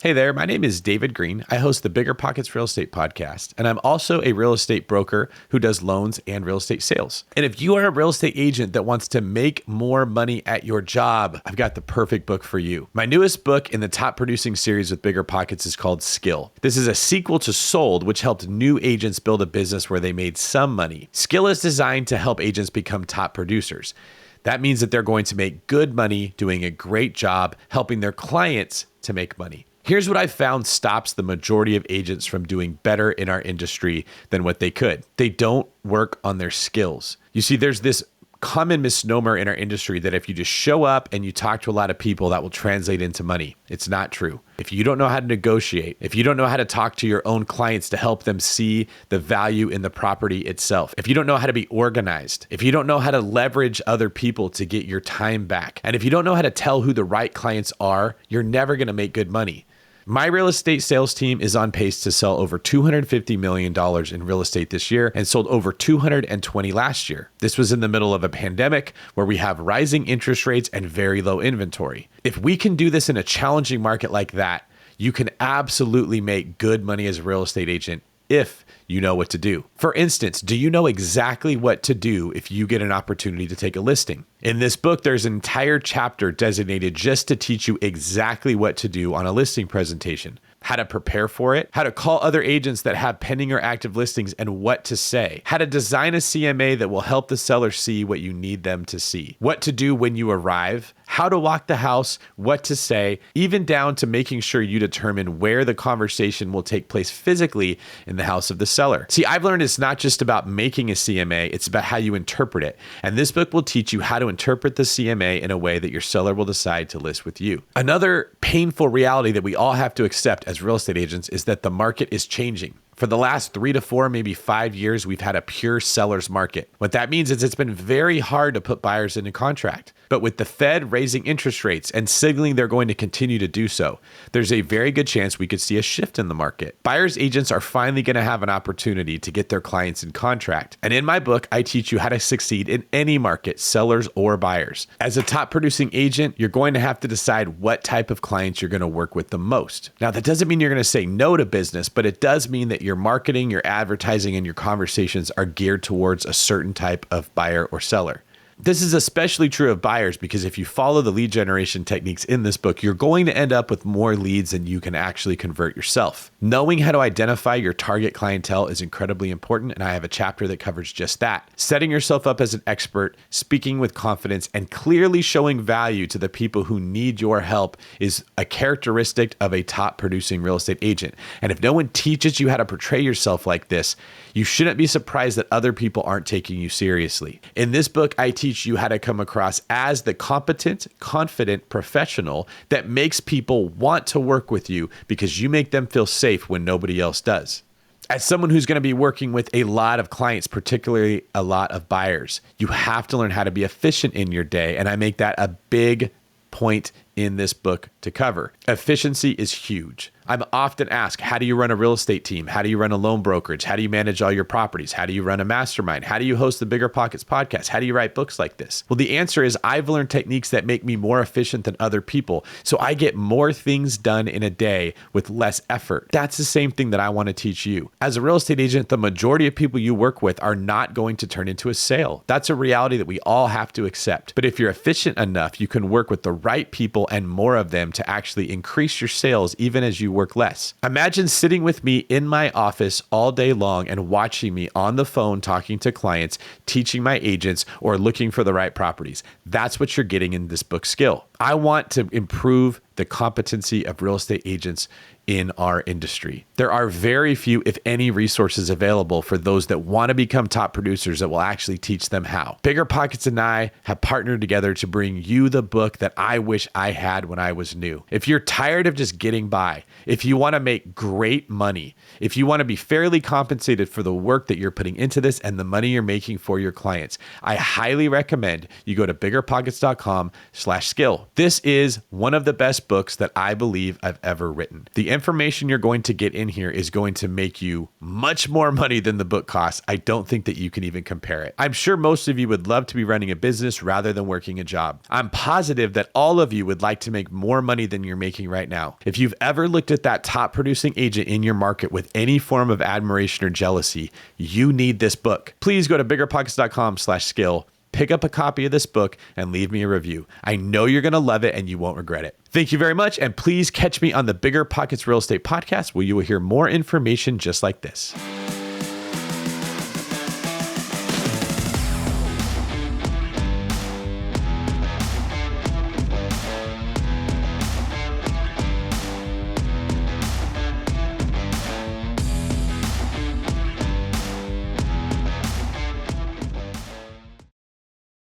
Hey there, my name is David Greene. I host the BiggerPockets Real Estate Podcast, and I'm also a real estate broker who does loans and real estate sales. And if you are a real estate agent that wants to make more money at your job, I've got the perfect book for you. My newest book in the top producing series with BiggerPockets is called Skill. This is a sequel to Sold, which helped new agents build a business where they made some money. Skill is designed to help agents become top producers. That means that they're going to make good money doing a great job helping their clients to make money. Here's what I've found stops the majority of agents from doing better in our industry than what they could. They don't work on their skills. You see, there's this common misnomer in our industry that if you just show up and you talk to a lot of people, that will translate into money. It's not true. If you don't know how to negotiate, if you don't know how to talk to your own clients to help them see the value in the property itself, if you don't know how to be organized, if you don't know how to leverage other people to get your time back, and if you don't know how to tell who the right clients are, you're never going to make good money. My real estate sales team is on pace to sell over $250 million in real estate this year and sold over 220 last year. This was in the middle of a pandemic where we have rising interest rates and very low inventory. If we can do this in a challenging market like that, you can absolutely make good money as a real estate agent if you know what to do. For instance, do you know exactly what to do if you get an opportunity to take a listing? In this book, there's an entire chapter designated just to teach you exactly what to do on a listing presentation, how to prepare for it, how to call other agents that have pending or active listings and what to say, how to design a CMA that will help the seller see what you need them to see, what to do when you arrive, how to walk the house, what to say, even down to making sure you determine where the conversation will take place physically in the house of the seller. See, I've learned it's not just about making a CMA, it's about how you interpret it. And this book will teach you how to interpret the CMA in a way that your seller will decide to list with you. Another painful reality that we all have to accept as real estate agents is that the market is changing. For the last 3 to 4, maybe 5 years, we've had a pure seller's market. What that means is it's been very hard to put buyers into contract. But with the Fed raising interest rates and signaling they're going to continue to do so, there's a very good chance we could see a shift in the market. Buyers agents are finally going to have an opportunity to get their clients in contract. And in my book, I teach you how to succeed in any market, sellers or buyers. As a top producing agent, you're going to have to decide what type of clients you're going to work with the most. Now, that doesn't mean you're going to say no to business, but it does mean that your marketing, your advertising, and your conversations are geared towards a certain type of buyer or seller. This is especially true of buyers because if you follow the lead generation techniques in this book, you're going to end up with more leads than you can actually convert yourself. Knowing how to identify your target clientele is incredibly important, and I have a chapter that covers just that. Setting yourself up as an expert, speaking with confidence, and clearly showing value to the people who need your help is a characteristic of a top producing real estate agent. And if no one teaches you how to portray yourself like this, you shouldn't be surprised that other people aren't taking you seriously. In this book, I teach you how to come across as the competent, confident professional that makes people want to work with you because you make them feel safe when nobody else does. As someone who's going to be working with a lot of clients, particularly a lot of buyers, you have to learn how to be efficient in your day. And I make that a big point in this book to cover. Efficiency is huge. I'm often asked, how do you run a real estate team? How do you run a loan brokerage? How do you manage all your properties? How do you run a mastermind? How do you host the BiggerPockets podcast? How do you write books like this? Well, the answer is I've learned techniques that make me more efficient than other people. So I get more things done in a day with less effort. That's the same thing that I want to teach you. As a real estate agent, the majority of people you work with are not going to turn into a sale. That's a reality that we all have to accept. But if you're efficient enough, you can work with the right people and more of them to actually increase your sales even as you work less. Imagine sitting with me in my office all day long and watching me on the phone talking to clients, teaching my agents, or looking for the right properties. That's what you're getting in this book, Skill. I want to improve the competency of real estate agents in our industry. There are very few, if any, resources available for those that want to become top producers that will actually teach them how. BiggerPockets and I have partnered together to bring you the book that I wish I had when I was new. If you're tired of just getting by, if you want to make great money, if you want to be fairly compensated for the work that you're putting into this and the money you're making for your clients, I highly recommend you go to biggerpockets.com/skill. This is one of the best books that I believe I've ever written. The information you're going to get in here is going to make you much more money than the book costs. I don't think that you can even compare it. I'm sure most of you would love to be running a business rather than working a job. I'm positive that all of you would like to make more money than you're making right now. If you've ever looked at that top producing agent in your market with any form of admiration or jealousy, you need this book. Please go to biggerpockets.com/skill. Pick up a copy of this book and leave me a review. I know you're going to love it and you won't regret it. Thank you very much. And please catch me on the Bigger Pockets Real Estate Podcast, where you will hear more information just like this.